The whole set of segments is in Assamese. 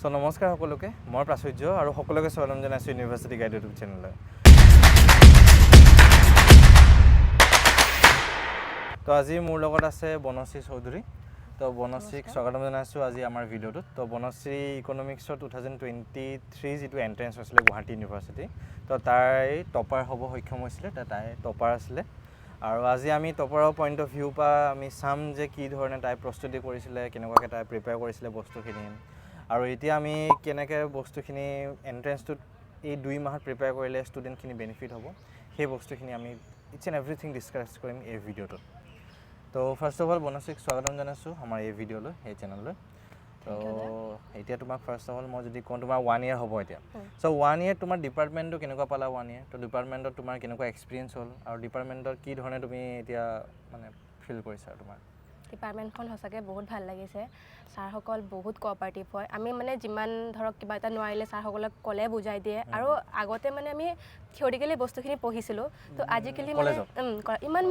সো নমস্কাৰ সকলোকে মই প্ৰাচুৰ্য আৰু সকলোকে স্বাগতম জনাইছোঁ ইউনিভাৰ্চিটি গাইড ইউটিউব চেনেললৈ তো আজি মোৰ লগত আছে বনশ্ৰী চৌধুৰী তো বনশ্ৰীক স্বাগতম জনাইছোঁ আজি আমাৰ ভিডিঅ'টোত তো বনশ্ৰী ইকনমিক্সৰ 2023 যিটো এণ্ট্ৰেঞ্চ হৈছিলে গুৱাহাটী ইউনিভাৰ্চিটি তো তাই টপাৰ হ'ব সক্ষম হৈছিলে তাই টপাৰ আছিলে আৰু আজি আমি টপাৰৰ পইণ্ট অফ ভিউ পৰা আমি চাম যে কি ধৰণে তাই প্ৰস্তুতি কৰিছিলে কেনেকুৱাকৈ তাই প্ৰিপেয়াৰ কৰিছিলে বস্তুখিনি আৰু এতিয়া আমি কেনেকৈ বস্তুখিনি এণ্ট্ৰেঞ্চটোত এই 2 মাহত প্ৰিপেয়াৰ কৰিলে ষ্টুডেণ্টখিনি বেনিফিট হ'ব সেই বস্তুখিনি আমি ইটছ এণ্ড এভৰিথিং ডিছকাছ কৰিম এই ভিডিঅ'টোত তো ফাৰ্ষ্ট অফ অল বনশ্ৰীক স্বাগতম জনাইছোঁ আমাৰ এই ভিডিঅ'লৈ এই চেনেললৈ তো এতিয়া তোমাক ফাৰ্ষ্ট অফ অল মই যদি কওঁ তোমাৰ 1 ইয়াৰ হ'ব এতিয়া চ' 1 ইয়াৰ তোমাৰ ডিপাৰ্টমেণ্টটো কেনেকুৱা পালা 1 ইয়াৰ তো ডিপাৰ্টমেণ্টত তোমাৰ কেনেকুৱা এক্সপিৰিয়েঞ্চ হ'ল আৰু ডিপাৰ্টমেণ্টত কি ধৰণে তুমি এতিয়া মানে ফিল কৰিছা তোমাৰ ডিপাৰ্টমেণ্টখন সঁচাকৈ বহুত ভাল লাগিছে ছাৰসকল বহুত কোঅপাৰেটিভ হয় আমি মানে যিমান ধৰক কিবা এটা নোৱাৰিলে ছাৰসকলক ক'লে বুজাই দিয়ে আৰু আগতে মানে আমি থিয়ৰিকেলি বস্তুখিনি পঢ়িছিলোঁ তো আজিকালি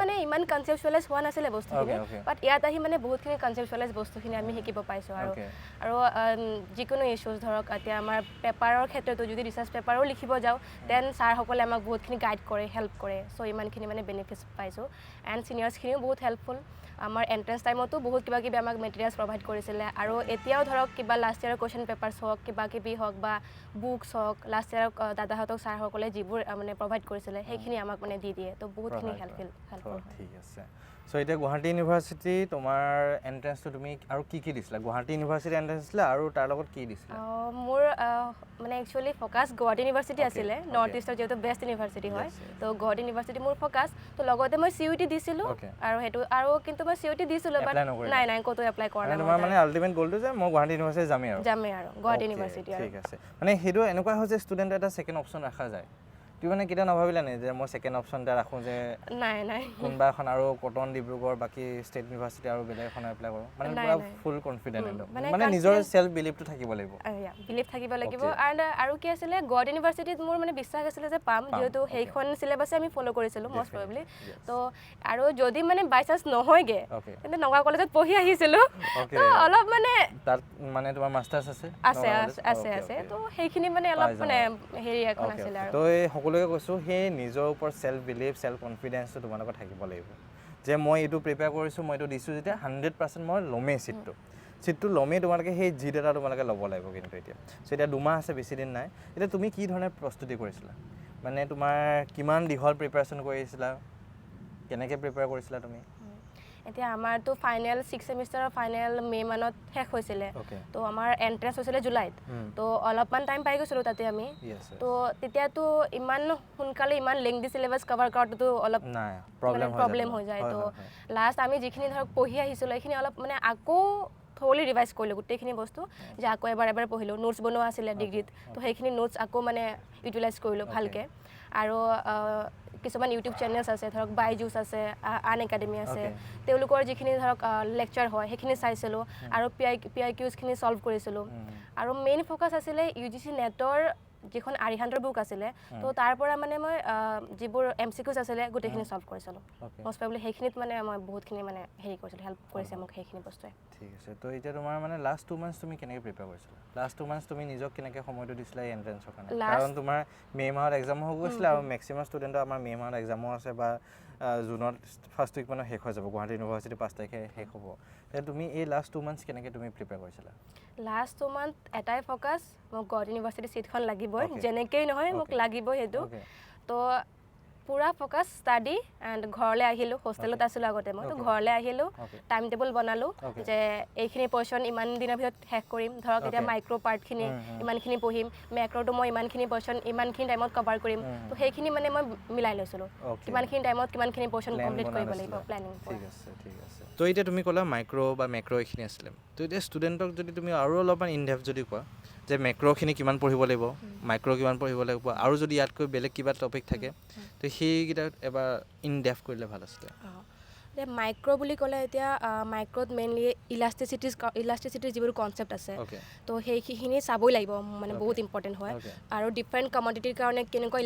মানে ইমান কনচেপচুৱেলাইজ হোৱা নাছিলে বস্তুখিনি বাট ইয়াত আহি মানে বহুতখিনি কনচেপচুৱেলাইজ বস্তুখিনি আমি শিকিব পাইছোঁ আৰু যিকোনো ইছ্যুজ ধৰক এতিয়া আমাৰ পেপাৰৰ ক্ষেত্ৰতো যদি ৰিচাৰ্চ পেপাৰো লিখিব যাওঁ দেন ছাৰসকলে আমাক বহুতখিনি গাইড কৰে হেল্প কৰে চ' ইমানখিনি মানে বেনিফিটছ পাইছোঁ এণ্ড ছিনিয়ৰ্ছখিনিও বহুত হেল্পফুল আমাৰ এণ্ট্ৰেঞ্চ টাইমতো বহুত কিবা কিবি আমাক মেটেৰিয়েলছ প্ৰভাইড কৰিছিলে আৰু এতিয়াও ধৰক কিবা লাষ্ট ইয়াৰৰ কুৱেশ্যন পেপাৰ্ছ হওক কিবা কিবি হওক বা বুকছ হওক লাষ্ট ইয়াৰৰ দাদাহঁতক ছাৰসকলে যিবোৰ মানে প্ৰভাইড কৰিছিলে সেইখিনি আমাক মানে দি দিয়ে তো বহুতখিনি হেল্পফুল ঠিক আছে চ' এতিয়া গুৱাহাটী ইউনিভাৰ্চিটি তোমাৰ এণ্ট্ৰেঞ্চটো তুমি আৰু কি দিছিলা গুৱাহাটী ইউনিভাৰ্চিটি এণ্ট্ৰেঞ্চ দিছিলা আৰু তাৰ লগত কি দিছিলা মোৰ মানে একচুৱেলি ফ'কাছ গুৱাহাটী ইউনিভাৰ্চিটি আছিলে নৰ্থ ইষ্টৰ যিহেতু বেষ্ট ইউনিভাৰ্চিটি হয় তো গুৱাহাটী ইউনিভাৰ্চিটি মোৰ ফ'কাছ তো লগতে মই CUT দিছিলোঁ আৰু সেইটো আৰু কিন্তু মই CUT দিছিলোঁ বাট নাই ক'তো এপ্লাই কৰা নাই তোমাৰ মানে আল্টিমেট গ'লটো যে মই গুৱাহাটী ইউনিভাৰ্চিটি যামেই আৰু গুৱাহাটী ইউনিভাৰ্চিটি ঠিক আছে মানে সেইটো এনেকুৱা হয় যে ষ্টুডেণ্ট এটা ছেকেণ্ড অপশ্যন ৰাখা যায় তুমি মানে কেতিয়া নাভাবিলা নে যে মই ছেকেণ্ড অপশ্যন এটা ৰাখোঁ যে নাই কোনোবা এখন আৰু কটন ডিব্ৰুগড় বাকী ষ্টেট ইউনিভাৰ্চিটি আৰু বেলেগ এখন এপ্লাই কৰোঁ মানে পুৰা ফুল কনফিডেণ্ট মানে নিজৰ চেল্ফ বিলিভটো থাকিব লাগিব বিলিভ থাকিব লাগিব আৰু কি আছিলে গুৱাহাটী ইউনিভাৰ্চিটিত মোৰ মানে বিশ্বাস আছিলে যে পাম যিহেতু সেইখন চিলেবাছে আমি ফ'ল' কৰিছিলোঁ মষ্ট প্ৰবেবলি তো আৰু যদি মানে বাই চান্স নহয়গৈ তেন্তে নগাঁও কলেজত পঢ়ি আহিছিলোঁ তো অলপ মানে তাত মানে তোমাৰ মাষ্টাৰ্ছ আছে তো সেইখিনি মানে অলপ মানে হেৰি এখন আছিলে আৰু তো এই সকলোকে কৈছোঁ সেই নিজৰ ওপৰত চেল্ফ বিলিভ চেল্ফ কনফিডেঞ্চটো তোমালোকৰ থাকিব লাগিব যে মই এইটো প্ৰিপেয়াৰ কৰিছোঁ মই এইটো দিছোঁ যেতিয়া 100% মই ল'মেই চিটটো ল'মেই তোমালোকে সেই জিত এটা তোমালোকে ল'ব লাগিব কিন্তু এতিয়া চ' এতিয়া 2 মাহ আছে বেছি দিন নাই এতিয়া তুমি কি ধৰণে প্ৰস্তুতি কৰিছিলা মানে তোমাৰ কিমান দীঘল প্ৰিপেয়াৰেশ্যন কৰিছিলা কেনেকৈ প্ৰিপেয়াৰ কৰিছিলা তুমি এতিয়া আমাৰতো ফাইনেল 6 ছেমিষ্টাৰৰ ফাইনেল মে' মানত শেষ হৈছিলে তো আমাৰ এণ্ট্ৰেঞ্চ হৈছিলে জুলাইত তো অলপমান টাইম পাই গৈছিলোঁ তাতে আমি তো তেতিয়াতো ইমান সোনকালে ইমান লেংদি চিলেবাছ কভাৰ কৰাটোতো অলপ প্ৰব্লেম হৈ যায় তো লাষ্ট আমি যিখিনি ধৰক পঢ়ি আহিছিলোঁ সেইখিনি অলপ মানে আকৌ থ'ৰলি ৰিভাইজ কৰিলোঁ গোটেইখিনি বস্তু যে আকৌ এবাৰ পঢ়িলোঁ নোটছ বনোৱা আছিলে ডিগ্ৰীত তো সেইখিনি নোটছ আকৌ মানে ইউটিলাইজ কৰিলোঁ ভালকৈ আৰু কিছুমান ইউটিউব চেনেলছ আছে ধৰক বাইজুছ আছে আন একাডেমি আছে তেওঁলোকৰ যিখিনি ধৰক লেকচাৰ হয় সেইখিনি চাইছিলোঁ আৰু PIQsখিনি ছল্ভ কৰিছিলোঁ আৰু মেইন ফ'কাছ আছিলে UGC নেটৰ যিখন আৰিহান্তৰ বুক আছিলে তো তাৰ পৰা মানে মই যিবোৰ MCQs আছিলে গোটেইখিনি ছল্ভ কৰিছিলোঁ মষ্ট প্ৰবেবলি সেইখিনিত মানে মই বহুতখিনি মানে হেৰি কৰিছিলোঁ হেল্প কৰিছে মোক সেইখিনি বস্তুৱে ঠিক আছে তো এতিয়া তোমাৰ মানে লাষ্ট 2 মান্থছ তুমি কেনেকৈ প্ৰিপেয়াৰ কৰিছিলা লাষ্ট 2 মান্থছ তুমি নিজক কেনেকৈ সময়টো দিছিলা এই এণ্ট্ৰেঞ্চৰ কাৰণে কাৰণ তোমাৰ মে' মাহত এক্সামো হৈ গৈছিলে আৰু মেক্সিমাম ষ্টুডেণ্টৰ আমাৰ মে' মাহত এক্সামো আছে বা জুনত ফাৰ্ষ্ট উইক মানে শেষ হৈ যাব গুৱাহাটী ইউনিভাৰ্চিটি 5 তাৰিখে শেষ হ'ব তেতিয়া তুমি এই লাষ্ট 2 মান্থছ কেনেকৈ তুমি প্ৰিপেয়াৰ কৰিছিলা লাষ্ট 2 মান্থ এটাই ফ'কাছ মোক গুৱাহাটী ইউনিভাৰ্চিটি চিটখন লাগিবই যেনেকেই নহয় মোক লাগিবই সেইটো তো পুৰা ফ'কাছ ষ্টাডি এণ্ড ঘৰলৈ আহিলোঁ হোষ্টেলত আছিলোঁ আগতে মই তো ঘৰলৈ আহিলোঁ টাইম টেবুল বনালোঁ যে এইখিনি পৰ্চন ইমান দিনৰ ভিতৰত শেষ কৰিম ধৰক এতিয়া মাইক্ৰ' পাৰ্টখিনি ইমানখিনি পঢ়িম মেক্ৰ'টো মই ইমানখিনি পৰ্চন ইমানখিনি টাইমত কভাৰ কৰিম তো সেইখিনি মানে মই মিলাই লৈছিলোঁ কিমানখিনি টাইমত কিমানখিনি পৰ্চন কমপ্লিট কৰিব লাগিব প্লেনিং ঠিক আছে তো এতিয়া তুমি ক'লা মাইক্ৰ' বা মেক্ৰ' এইখিনি আছিলে তো এতিয়া ষ্টুডেণ্টক যদি তুমি আৰু অলপমান ইনডেপথ যদি কোৱা যে মেক্ৰ'খিনি কিমান পঢ়িব লাগিব মাইক্ৰ' কিমান পঢ়িব লাগিব আৰু যদি ইয়াতকৈ বেলেগ কিবা টপিক থাকে তো সেইকেইটা এবাৰ ইনডেপথ কৰিলে ভাল আছিলে মাইক্ৰ' বুলি ক'লে এতিয়া মাইক্ৰ'ত মেইনলি ইলাষ্টিচিটিৰ যিবোৰ কনচেপ্ট আছে তো সেইখিনি চাবই লাগিব মানে বহুত ইম্পৰ্টেণ্ট হয় আৰু ডিফাৰেণ্ট কমডিটিৰ কাৰণে কেনেকুৱা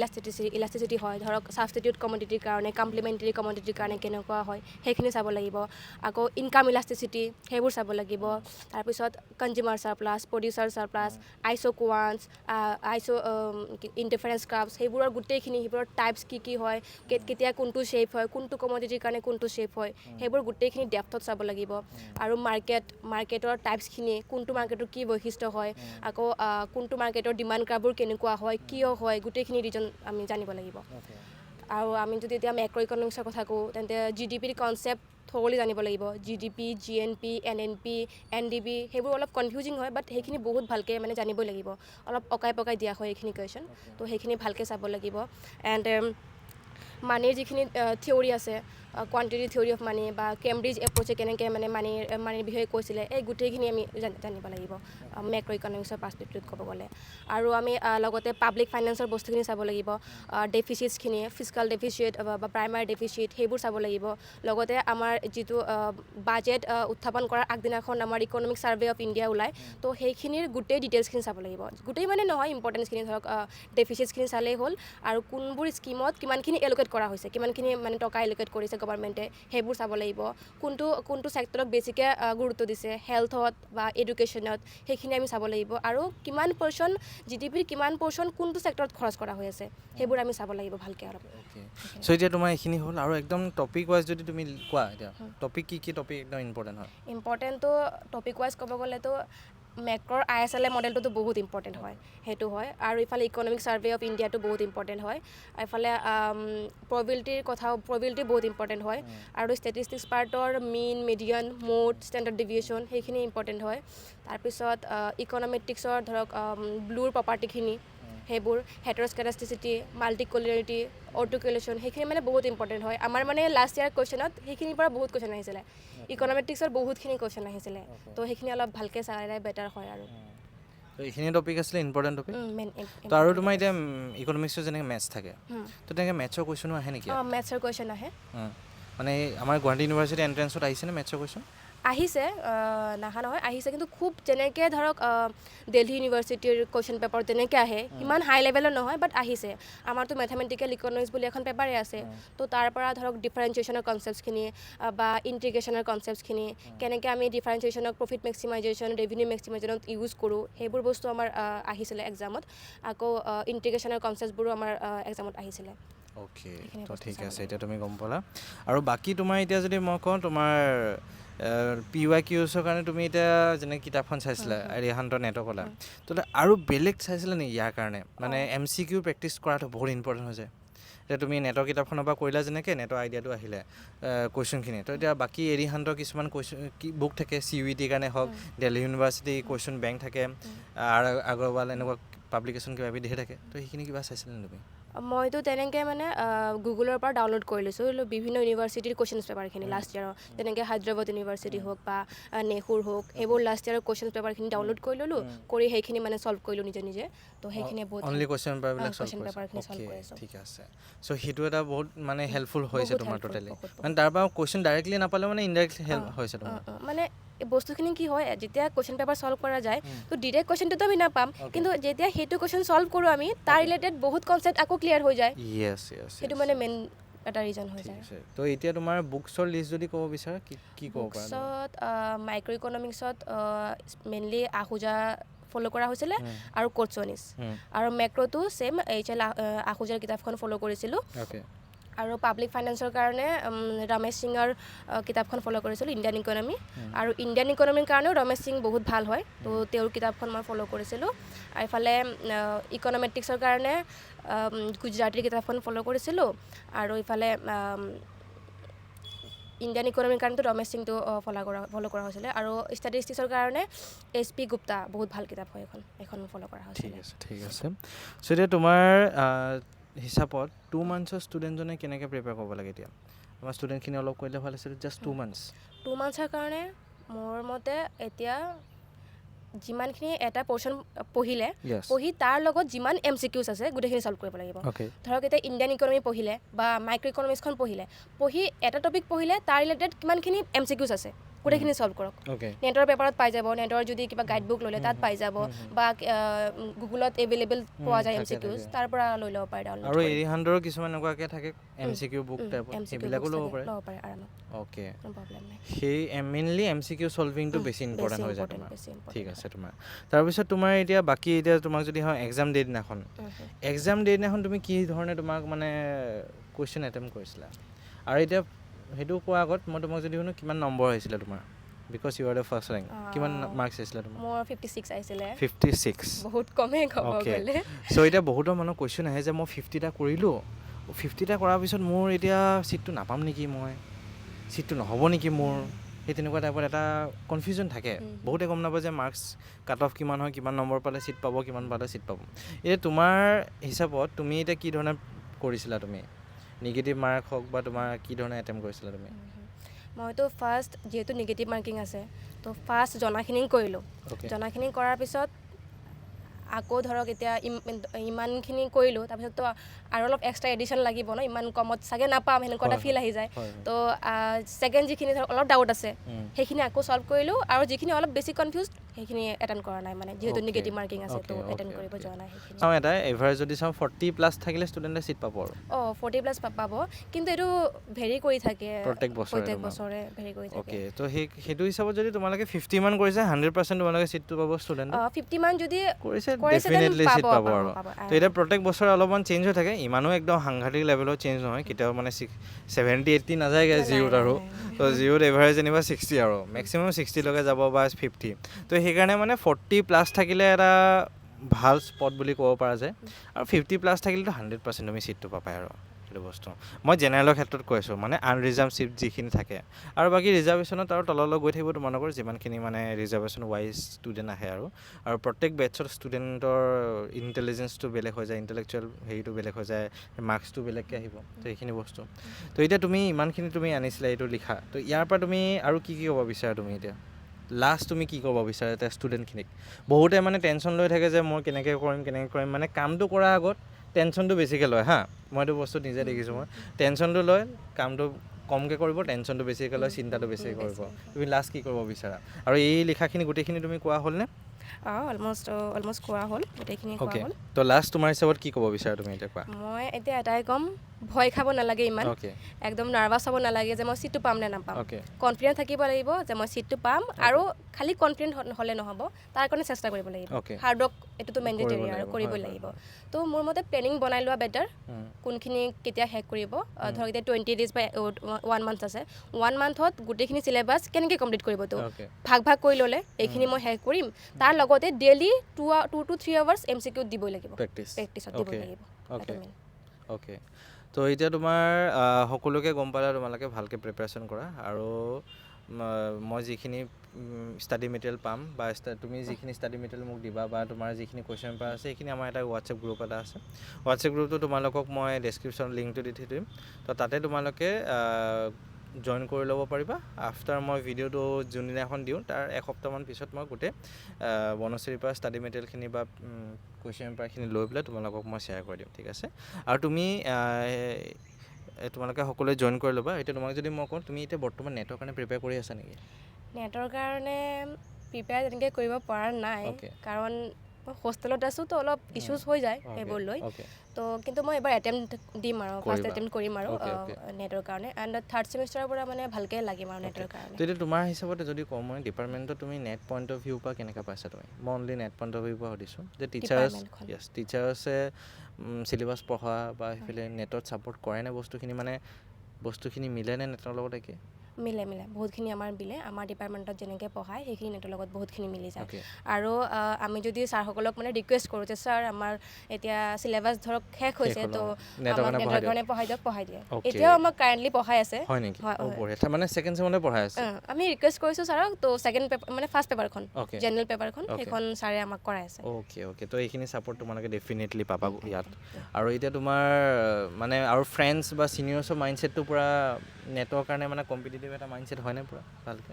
ইলাষ্টিচিটি হয় ধৰক ছাবষ্টিটিউট কমডিটিৰ কাৰণে কমপ্লিমেণ্টাৰী কমডিটিৰ কাৰণে কেনেকুৱা হয় সেইখিনি চাব লাগিব আকৌ ইনকাম ইলাষ্টিচিটি সেইবোৰ চাব লাগিব তাৰপিছত কনজিউমাৰ চাৰপ্লাছ প্ৰডিউচাৰ চাৰপ্লাছ আইচ'কুৱান্স ইণ্টাৰফাৰেঞ্চ কাৰ্ভছ সেইবোৰৰ গোটেইখিনি সেইবোৰৰ টাইপছ কি হয় কেতিয়া কোনটো শ্বেপ হয় কোনটো কমডিটিৰ কাৰণে কোনটো শ্বেপ হয় সেইবোৰ গোটেইখিনি ডেপথত চাব লাগিব আৰু মাৰ্কেটৰ টাইপছখিনি কোনটো মাৰ্কেটৰ কি বৈশিষ্ট্য হয় আকৌ কোনটো মাৰ্কেটৰ ডিমাণ্ড কাৰ্ভবোৰ কেনেকুৱা হয় কিয় হয় গোটেইখিনি ৰিজন আমি জানিব লাগিব আৰু আমি যদি এতিয়া মেক্ৰ' ইকনমিক্সৰ কথা কওঁ তেন্তে GDPৰ কনচেপ্ট থ'ৰলি জানিব লাগিব GDP GNP NNP NDP সেইবোৰ অলপ কনফিউজিং হয় বাট সেইখিনি বহুত ভালকৈ মানে জানিবই লাগিব অলপ অকাই পকাই দিয়া হয় এইখিনি কুৱেশ্যন তো সেইখিনি ভালকৈ চাব লাগিব এণ্ড মানিৰ যিখিনি থিয়ৰী আছে কোৱান্টিটি থিয়ৰী অফ মানি বা কেম্ব্ৰিজ এপ্ৰ'চে কেনেকৈ মানে মানিৰ বিষয়ে কৈছিলে এই গোটেইখিনি আমি জানিব লাগিব মেক্ৰ' ইকনমিক্সৰ পাৰ্চপেক্টিভত ক'ব গ'লে আৰু আমি লগতে পাব্লিক ফাইনেন্সৰ বস্তুখিনি চাব লাগিব ডেফিচিটছখিনি ফিস্কেল ডেফিচিট বা প্ৰাইমাৰী ডেফিচিট সেইবোৰ চাব লাগিব লগতে আমাৰ যিটো বাজেট উত্থাপন কৰাৰ আগদিনাখন আমাৰ ইকনমিক ছাৰ্ভে অফ ইণ্ডিয়া ওলায় তো সেইখিনিৰ গোটেই ডিটেইলছখিনি চাব লাগিব গোটেই মানে নহয় ইম্পৰ্টেঞ্চখিনি ধৰক ডেফিচিটছখিনি চালেই হ'ল আৰু কোনবোৰ স্কিমত কিমানখিনি এলোকেট কৰা হৈছে কিমানখিনি মানে টকা এলোকেট কৰিছে গভৰ্ণমেণ্টে সেইবোৰ চাব লাগিব কোনটো ছেক্টৰক বেছিকৈ গুৰুত্ব দিছে হেল্থত বা এডুকেশ্যনত সেইখিনি আমি চাব লাগিব আৰু কিমান পৰ্চন GDPৰ কিমান পৰ্চন কোনটো ছেক্টৰত খৰচ কৰা হৈ আছে সেইবোৰ আমি চাব লাগিব ভালকৈ অলপ চ' এতিয়া তোমাৰ এইখিনি হ'ল আৰু একদম টপিক ৱাইজ যদি তুমি কোৱা এতিয়া টপিক কি টপিক একদম ইম্পৰ্টেণ্ট হয় ইম্পৰ্টেণ্টটো টপিক ৱাইজ ক'ব গ'লেতো মেক্ৰৰ ISLA মডেলটোতো বহুত ইম্পৰ্টেণ্ট হয় সেইটো হয় আৰু ইফালে ইকনমিক ছাৰ্ভে অফ ইণ্ডিয়াটো বহুত ইম্পৰ্টেণ্ট হয় এইফালে প্ৰবিলিটি বহুত ইম্পৰ্টেণ্ট হয় আৰু ষ্টেটিষ্টিক্স পাৰ্টৰ mean median mode standard deviation সেইখিনি ইম্পৰ্টেণ্ট হয় তাৰপিছত ইকনমেট্ৰিক্সৰ ধৰক ব্লুৰ প্ৰপাৰ্টিখিনি সেইবোৰ হেটাৰস্কেডাষ্টিচিটি মাল্টিকুলাৰিটি অৰ্টিকুলেশ্যন সেইখিনি মানে বহুত ইম্পৰ্টেণ্ট হয় আমাৰ মানে লাষ্ট ইয়াৰ কুৱেশ্যনত সেইখিনিৰ পৰা বহুত কুৱেশ্যন আহিছিলে ইকনমেট্ৰিক্সৰ বহুতখিনি কুৱেশ্যন আহিছিলে তো সেইখিনি অলপ ভালকৈ চালে বেটাৰ হয় আৰু এইখিনি টপিক আছিলে ইম্পৰ্টেণ্ট টপিক তো আৰু তোমাৰ এতিয়া ইকনমিক্সৰ যেনেকৈ মেথছ থাকে তো তেনেকৈ মেথছৰ কুৱেশ্যনো আহে নেকি মেথছৰ কুৱেশ্যন আহে মানে আমাৰ গুৱাহাটী ইউনিভাৰ্চিটি এণ্ট্ৰেঞ্চত আহিছেনে মেথছৰ কুৱেশ্যন আহিছে নাহা নহয় আহিছে কিন্তু খুব যেনেকৈ ধৰক দিল্লী ইউনিভাৰ্চিটিৰ কুৱেশ্যন পেপাৰ তেনেকৈ আহে ইমান হাই লেভেলৰ নহয় বাট আহিছে আমাৰতো মেথামেটিকেল ইকনমিক্স বুলি এখন পেপাৰে আছে তো তাৰ পৰা ধৰক ডিফাৰেঞ্চিয়েশ্যনৰ কনচেপ্টছখিনি বা ইণ্টিগ্ৰেশ্যনৰ কনচেপ্টছখিনি কেনেকৈ আমি ডিফাৰেঞ্চিয়েশ্যনক প্ৰফিট মেক্সিমাইজেশ্যন ৰেভিনিউ মেক্সিমাইজেশ্যনত ইউজ কৰোঁ সেইবোৰ বস্তু আমাৰ আহিছিলে এক্সামত আকৌ ইণ্টিগ্ৰেশ্যনৰ কনচেপ্টছবোৰো আমাৰ এক্সামত আহিছিলে অ'কে তো ঠিক আছে এতিয়া তুমি গম পালা আৰু বাকী তোমাৰ এতিয়া যদি মই কওঁ তোমাৰ PYQছৰ কাৰণে তুমি এতিয়া যেনে কিতাপখন চাইছিলা ৰিহান্তৰ নেটৰ ক'লা তো আৰু বেলেগ চাইছিলা নেকি ইয়াৰ কাৰণে মানে MCQ প্ৰেক্টিছ কৰাটো বহুত ইম্পৰ্টেণ্ট হৈ যায় এতিয়া তুমি নেটৰ কিতাপখনৰ পৰা কৰিলা যেনেকৈ নেটৰ আইডিয়াটো আহিলে কুৱেশ্যনখিনি তো এতিয়া বাকী ৰিহান্তৰ কিছুমান কুৱেশ্যন বুক থাকে CUETৰ কাৰণে হওক দিল্লী ইউনিভাৰ্চিটি কুৱেশ্যন বেংক থাকে আৰু আগৰৱাল এনেকুৱা পাব্লিকেশ্যন কিবা ধেৰ থাকে তো সেইখিনি কিবা চাইছিলা নে তুমি মইতো তেনেকৈ মানে গুগলৰ পৰা ডাউনলোড কৰি লৈছোঁ বিভিন্ন ইউনিভাৰ্চিটিৰ কুৱেশ্যনছ পেপাৰখিনি লাষ্ট ইয়াৰৰ যেনেকৈ হায়দৰাবাদ ইউনিভাৰ্চিটি হওক বা নেহৰুৰ হওক সেইবোৰ লাষ্ট ইয়াৰৰ কুৱেশ্যন পেপাৰখিনি ডাউনলোড কৰি ল'লোঁ কৰি সেইখিনি মানে ছল্ভ কৰিলোঁ নিজে তো সেইখিনি বহুত অনলি কুৱেশ্যন পেপাৰখিনি ছল্ভ কৰিছোঁ ঠিক আছে চ' সেইটো এটা বহুত মানে হেল্পফুল হৈছে তোমাৰ টোটেলি মানে তাৰ পৰা কুৱেশ্যন ডাইৰেক্টলি নাপালেও মানে ইনডাইৰেক্টলি হেল্প হৈছে তোমাৰ মানে বস্তুখিনি কি হয় যেতিয়া কুৱেশ্যন পেপাৰ ছল্ভ কৰা যায় তো ডিৰেক্ট কুৱেশ্যনটোতো আমি নাপাম কিন্তু যেতিয়া সেইটো কুৱেশ্যন ছল্ভ কৰোঁ আমি তাৰ ৰিলেটেড বহুত কনচেপ্ট আকৌ ক্লিয়াৰ হৈ যায় সেইটো মানে মেইন এটা ৰিজন হৈ যায় তো এতিয়া তোমাৰ বুকছৰ লিষ্ট যদি ক'ব বিচাৰা কি ক'ব পাৰা বুকছত মাইক্ৰ' ইকনমিক্সত মেইনলি আহুজা ফ'ল' কৰা হৈছিলে আৰু কোটছনিছ আৰু মেক্ৰ'টো ছেম আহুজাৰ কিতাপখন ফ'ল' কৰিছিলোঁ আৰু পাব্লিক ফাইনেন্সৰ কাৰণে ৰমেশ সিঙৰ কিতাপখন ফ'ল' কৰিছিলোঁ ইণ্ডিয়ান ইকনমি আৰু ইণ্ডিয়ান ইকনমিৰ কাৰণেও ৰমেশ সিং বহুত ভাল হয় তো তেওঁৰ কিতাপখন মই ফ'ল' কৰিছিলোঁ আৰু ইফালে ইকনমেট্ৰিক্সৰ কাৰণে গুজৰাটীৰ কিতাপখন ফ'ল' কৰিছিলোঁ আৰু ইফালে ইণ্ডিয়ান ইকনমিৰ কাৰণেতো ৰমেশ সিংটো ফ'ল' কৰা হৈছিলে আৰু ষ্টেটিষ্টিক্সৰ কাৰণে SP গুপ্তা বহুত ভাল কিতাপ হয় এখন ফ'ল' কৰা হৈছিলে ঠিক আছে চ' এতিয়া তোমাৰ হিচাপত 2 মান্থছৰ ষ্টুডেণ্টজনে কেনেকৈ প্ৰিপেয়াৰ কৰিব লাগে এতিয়া আমাৰ ষ্টুডেণ্টখিনি অলপ কৰিলে ভাল আছিল জাষ্ট 2 মান্থছ 2 মান্থছৰ কাৰণে মোৰ মতে এতিয়া যিমানখিনি এটা পৰ্চন পঢ়িলে পঢ়ি তাৰ লগত যিমান MCQs আছে গোটেইখিনি সলভ কৰিব লাগিব ধৰক এতিয়া ইণ্ডিয়ান ইকনমি পঢ়িলে বা মাইক্ৰ' ইকনমিক্সখন পঢ়ি এটা টপিক পঢ়িলে তাৰ ৰিলেটেড কিমানখিনি MCQs আছে গোটেইখিনি সলভ কৰক নেটৰ পেপাৰত পাই যাব নেটৰ যদি কিবা গাইড বুক ল'লে তাত পাই যাব বা গুগলত এভেইলেবল পোৱা যায় MCQs তাৰ পৰা লৈ ল'ব পাৰে ডাউনলোড আৰু এৰিহাণ্ডৰ কিছুমান এনেকুৱাকৈ থাকে MCQ বুক টাইপ সেইবিলাকো ল'ব পাৰে আৰামত অ'কে প্ৰব্লেম নাই সেই মেইনলি MCQ সলভিংটো বেছি ইম্পৰ্টেণ্ট হৈ যায় তোমাৰ ঠিক আছে তোমাৰ তাৰপিছত তোমাৰ এতিয়া বাকী এতিয়া তোমাক যদি হয় এক্সাম ডে দিনাখন তুমি কি ধৰণে তোমাক মানে কুৱেশ্যন এটেম্প কৰিছিলা আৰু এতিয়া সেইটো কোৱাৰ আগত মই তোমাক যদি শুনো কিমান নম্বৰ আহিছিলে তোমাৰ because you are the first rank কিমান মাৰ্কছ আহিছিলে তোমাৰ মোৰ 56 আহিছিলে 56 বহুত কমেই ক'ব গ'লে চ' এতিয়া বহুতৰ মানুহৰ কুৱেশ্যন আহে যে মই 50টা কৰিলোঁ 50টা কৰাৰ পিছত মোৰ এতিয়া ছিটটো নাপাম নেকি মই ছিটটো নহ'ব নেকি মোৰ সেই তেনেকুৱা টাইপত এটা কনফিউজন থাকে বহুতে গম নাপায় যে মাৰ্কছ কাট অফ কিমান হয় কিমান নম্বৰ পালে ছিট পাব কিমান পালে ছিট পাব এতিয়া তোমাৰ হিচাপত তুমি এতিয়া কি ধৰণে কৰিছিলা তুমি নিগেটিভ মাৰ্ক হওক বা তোমাৰ কি ধৰণে এটেম্প কৰিছিলা তুমি মইতো ফাৰ্ষ্ট যিহেতু নিগেটিভ মাৰ্কিং আছে তো ফাৰ্ষ্ট জনাখিনি কৰিলোঁ জনাখিনি কৰাৰ পিছত আকৌ ধৰক এতিয়া ইমানখিনি কৰিলোঁ তাৰপিছততো আৰু অলপ এক্সট্ৰা এডিশ্যন লাগিব ন ইমান কমত চাগে নাপাম সেনেকুৱা এটা ফিল আহি যায় তো ছেকেণ্ড যিখিনি ধৰক অলপ ডাউট আছে সেইখিনি আকৌ ছল্ভ কৰিলোঁ আৰু যিখিনি অলপ বেছি কনফিউজ সেইখিনি এটেণ্ড কৰা নাই মানে যিহেতু নিগেটিভ মাৰ্কিং আছে তো এটেণ্ড কৰিব যোৱা নাই সেইখিনি চাওঁ এটা এভাৰেজ যদি চাওঁ 40+ থাকিলে ষ্টুডেণ্টে ছিট পাব আৰু 40+ পাব কিন্তু এইটো ভেৰি কৰি থাকে প্ৰত্যেক বছৰে ভেৰি কৰি থাকে অ'কে তো সেইটো হিচাপত যদি তোমালোকে 50 মান কৰিছে 100% তোমালোকে ছিটটো পাব ষ্টুডেণ্ট 50 মান যদি কৰিছে ডেফিনেটলি ছিট পাব আৰু তো এতিয়া প্ৰত্যেক বছৰে অলপমান চেঞ্জ হৈ থাকে ইমানো একদম সাংঘাতিক লেভেলত চেঞ্জ নহয় কেতিয়াও মানে 70-80 নাযায়গৈ জিঅ'ত আৰু তো জিঅ'ত এভাৰেজ যেনিবা 60 আৰু মেক্সিমাম 60 লৈকে যাব বা 50 তো সেইকাৰণে মানে 40+ থাকিলে এটা ভাল স্পট বুলি ক'ব পৰা যায় আৰু 50+ থাকিলেতো 100% তুমি ছিটটো পাবাই আৰু সেইটো বস্তু মই জেনেৰেলৰ ক্ষেত্ৰত কৈছোঁ মানে আনৰিজাৰ্ভ ছিট যিখিনি থাকে আৰু বাকী ৰিজাৰ্ভেশ্যনত আৰু তললৈ গৈ থাকিব তোমালোকৰ যিমানখিনি মানে ৰিজাৰ্ভেশ্যন ৱাইজ ষ্টুডেণ্ট আহে আৰু প্ৰত্যেক বেটছৰ ষ্টুডেণ্টৰ ইণ্টেলিজেঞ্চটো বেলেগ হৈ যায় ইণ্টেলেকচুৱেল হেৰিটো বেলেগ হৈ যায় মাৰ্কছটো বেলেগকৈ আহিব তো এইখিনি বস্তু তো এতিয়া তুমি ইমানখিনি তুমি আনিছিলা এইটো লিখা তো ইয়াৰ পৰা তুমি আৰু কি ক'ব বিচাৰা তুমি এতিয়া লাষ্ট তুমি কি ক'ব বিচাৰা এতিয়া ষ্টুডেণ্টখিনিক বহুতে মানে টেনশ্যন লৈ থাকে যে মই কেনেকৈ কৰিম মানে কামটো কৰাৰ আগত টেনশ্যনটো বেছিকৈ লয় হা মই এইটো বস্তু নিজে দেখিছোঁ মই টেনশ্যনটো লয় কামটো কমকৈ কৰিব টেনশ্যনটো বেছিকৈ লয় চিন্তাটো বেছিকৈ কৰিব তুমি লাষ্ট কি কৰিব বিচাৰা আৰু এই লিখাখিনি গোটেইখিনি তুমি কোৱা হ'লনে অলমষ্ট কোৱা হ'ল গোটেইখিনি কোৱা হ'ল তো লাষ্ট তোমাৰ হিচাপত কি ক'ব বিচাৰা তুমি এতিয়া কোৱা মই এতিয়া এটাই ক'ম ভয় খাব নালাগে ইমান একদম নাৰ্ভাছ হ'ব নালাগে যে মই ছিটটো পাম নে নাপাম কনফিডেণ্ট থাকিব লাগিব যে মই ছিটটো পাম আৰু খালি কনফিডেণ্ট হ'লে নহ'ব তাৰ কাৰণে চেষ্টা কৰিব লাগিব হাৰ্ড ৱৰ্ক এইটোতো মেণ্ডেটৰী আৰু কৰিবই লাগিব তো মোৰ মতে প্লেনিং বনাই লোৱা বেটাৰ কোনখিনি কেতিয়া শেষ কৰিব ধৰক এতিয়া 20 days বা 1 month আছে 1 monthত গোটেইখিনি চিলেবাছ কেনেকৈ কমপ্লিট কৰিব তো ভাগ কৰি ল'লে এইখিনি মই শেষ কৰিম তাৰ লগতে ডেইলি 2 to 3 hours MCQ দিবই লাগিব প্ৰেক্টিছত দিবই লাগিব অ'কে তো এতিয়া তোমাৰ সকলোকে গম পালা তোমালোকে ভালকৈ প্ৰিপেৰেশ্যন কৰা আৰু মই যিখিনি ষ্টাডি মেটেৰিয়েল পাম বা তুমি যিখিনি ষ্টাডি মেটেৰিয়েল মোক দিবা বা তোমাৰ যিখিনি কুৱেশ্যন পেপাৰ আছে সেইখিনি আমাৰ এটা হোৱাটছএপ গ্ৰুপ এটা আছে হোৱাটছএপ গ্ৰুপটো তোমালোকক মই ডেছক্ৰিপশ্যন লিংকটো দি দিম তো তাতে তোমালোকে জইন কৰি ল'ব পাৰিবা আফটাৰ মই ভিডিঅ'টো যোনদিনাখন দিওঁ তাৰ এসপ্তাহমান পিছত মই গোটেই বনশ্ৰীৰ পৰা ষ্টাডি মেটেৰিয়েলখিনি বা কুৱেশ্যন পেপাৰখিনি লৈ পেলাই তোমালোকক মই শ্বেয়াৰ কৰি দিম ঠিক আছে আৰু তুমি তোমালোকে সকলোৱে জইন কৰি ল'বা এতিয়া তোমাক যদি মই কওঁ তুমি এতিয়া বৰ্তমান নেটৰ কাৰণে প্ৰিপেয়াৰ কৰি আছা নেকি নেটৰ কাৰণে প্ৰিপেয়াৰ তেনেকৈ কৰিব পৰা নাই কাৰণ হোষ্টেলত আছোঁ তো অলপ ইছ্যুজ হৈ যায় সেইবোৰ লৈ তো কিন্তু মই এবাৰ এটেম্প্ট দিম আৰু ফাৰ্ষ্ট এটেম্প্ট কৰিম আৰু নেটৰ কাৰণে এণ্ড থাৰ্ড ছেমিষ্টাৰৰ পৰা মানে ভালকৈ লাগিম আৰু নেটৰ কাৰণে তেতিয়া তোমাৰ হিচাপতে যদি কওঁ মই ডিপাৰ্টমেণ্টত তুমি নেট পইণ্ট অফ ভিউ পৰা কেনেকৈ পাইছা তুমি মই only net point of view পৰা সুধিছোঁ যে টিচাৰ্ছে চিলেবাছ পঢ়া বা সেইফালে নেটত ছাপোৰ্ট কৰেনে বস্তুখিনি মিলেনে নেটৰ লগত একে মিলে বহুতখিনি আমাৰ মিলে আমাৰ ডিপাৰ্টমেণ্টত যেনেকৈ পঢ়ায় সেইখিনি নেটৰ লগত বহুতখিনি মিলি যায় আৰু আমি যদি ছাৰসকলক মানে ৰিকুৱেষ্ট কৰোঁ যে ছাৰ আমাৰ এতিয়া চিলেবাছ ধৰক শেষ হৈছে তো আমাক নেটৰ কাৰণে পঢ়াই দিয়ে এতিয়াও আমাক কাৰেণ্টলি পঢ়াই আছে হয় নেকি মানে ছেকেণ্ড ছেমতে পঢ়াই আছে আমি ৰিকুৱেষ্ট কৰিছোঁ ছাৰক তো ছেকেণ্ড পেপাৰ মানে ফাৰ্ষ্ট পেপাৰখন জেনেৰেল পেপাৰখন সেইখন ছাৰে আমাক কৰাই আছে অ'কে তো এইখিনি ছাপোৰ্ট তোমালোকে ডেফিনেটলি পাবা ইয়াত আৰু এতিয়া তোমাৰ মানে আৰু ফ্ৰেণ্ডছ বা ছিনিয়ৰ্ছৰ মাইণ্ডছেটটো পূৰা নেটৰ কাৰণে মানে কম্পিটিটিভ এটা মাইণ্ডছেট হয়নে পূৰা ভালকৈ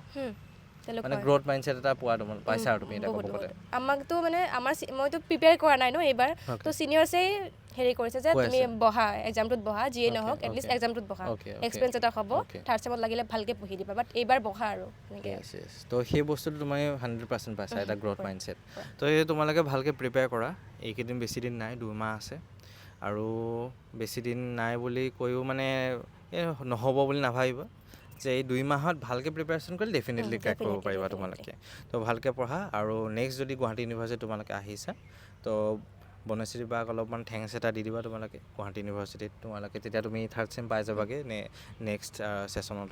মানে গ্ৰোথ মাইণ্ডছেট এটা পোৱা তুমি পাইছা আৰু তুমি এটা ক'ব গ'লে আমাকতো মানে মইতো প্ৰিপেয়াৰ কৰা নাই ন এইবাৰ তো চিনিয়ৰ্ছেই হেৰি কৰিছে যে তুমি বহা এক্সামটোত বহা যিয়ে নহওক এটলিষ্ট এক্সামটোত বহা এক্সপিৰিয়েঞ্চ এটা হ'ব থাৰ্ড চেমত লাগিলে ভালকৈ পঢ়ি দিবা বাট এইবাৰ বহা আৰু এনেকৈ তো সেই বস্তুটো তুমি 100% পাইছা এটা গ্ৰোথ মাইণ্ডছেট তো এই তোমালোকে ভালকৈ প্ৰিপেয়াৰ কৰা এইকেইদিন বেছি দিন নাই 2 মাহ আছে আৰু বেছি দিন নাই বুলি কৈও মানে নহ'ব বুলি নাভাবিবা যে এই 2 মাহত ভালকৈ প্ৰিপেৰেশ্যন কৰিলে ডেফিনেটলি ক্ৰেক কৰিব পাৰিবা তোমালোকে তো ভালকৈ পঢ়া আৰু নেক্সট যদি গুৱাহাটী ইউনিভাৰ্চিটি তোমালোকে আহিছা তো বনশ্ৰী বাক অলপমান থেংকছ এটা দি দিবা তোমালোকে গুৱাহাটী ইউনিভাৰ্চিটিত তোমালোকে তেতিয়া তুমি থাৰ্ড চেম পাই যাবাগৈ নেক্সট ছেশ্যনত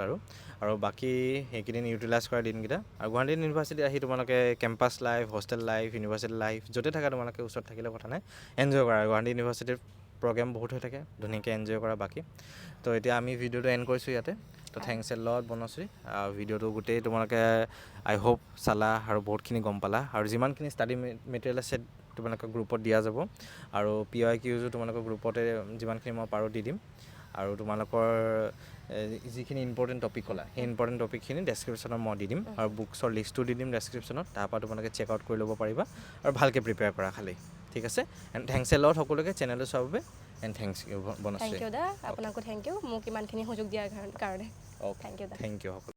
আৰু বাকী সেইকেইদিন ইউটিলাইজ কৰা দিনকেইটা আৰু গুৱাহাটী ইউনিভাৰ্চিটি আহি তোমালোকে campus life hostel life university life য'তে থাকা তোমালোকে ওচৰত থাকিলে কথা নাই এনজয় কৰা গুৱাহাটী ইউনিভাৰ্চিটিৰ প্ৰগ্ৰেম বহুত হৈ থাকে ধুনীয়াকৈ এনজয় কৰা বাকী তো এতিয়া আমি ভিডিঅ'টো এণ্ড কৰিছোঁ ইয়াতে তো থেংকছ এ লট বনশ্ৰী ভিডিঅ'টো গোটেই তোমালোকে আই হোপ চালা আৰু বহুতখিনি গম পালা আৰু যিমানখিনি ষ্টাডি মেটেৰিয়েল আছে তোমালোকৰ গ্ৰুপত দিয়া যাব আৰু PYQজো তোমালোকৰ গ্ৰুপতে যিমানখিনি মই পাৰোঁ দি দিম আৰু তোমালোকৰ যিখিনি ইম্পৰ্টেণ্ট টপিক ক'লা সেই ইম্পৰ্টেণ্ট টপিকখিনি ডেছক্ৰিপশ্যনত মই দি দিম আৰু বুকছৰ লিষ্টটো দি দিম ডেছক্ৰিপশ্যনত তাৰপৰা তোমালোকে চেক আউট কৰি ল'ব পাৰিবা আৰু ভালকৈ প্ৰিপেয়াৰ কৰা খালি ঠিক আছে এণ্ড থেংকছ এ লট সকলোকে চেনেলটো চাবৰ বাবে and thanks you Banashree thank you দা আপোনাকো থেংক ইউ মোক ইমানখিনি সুযোগ দিয়াৰ কাৰণে থেংক ইউ সকলো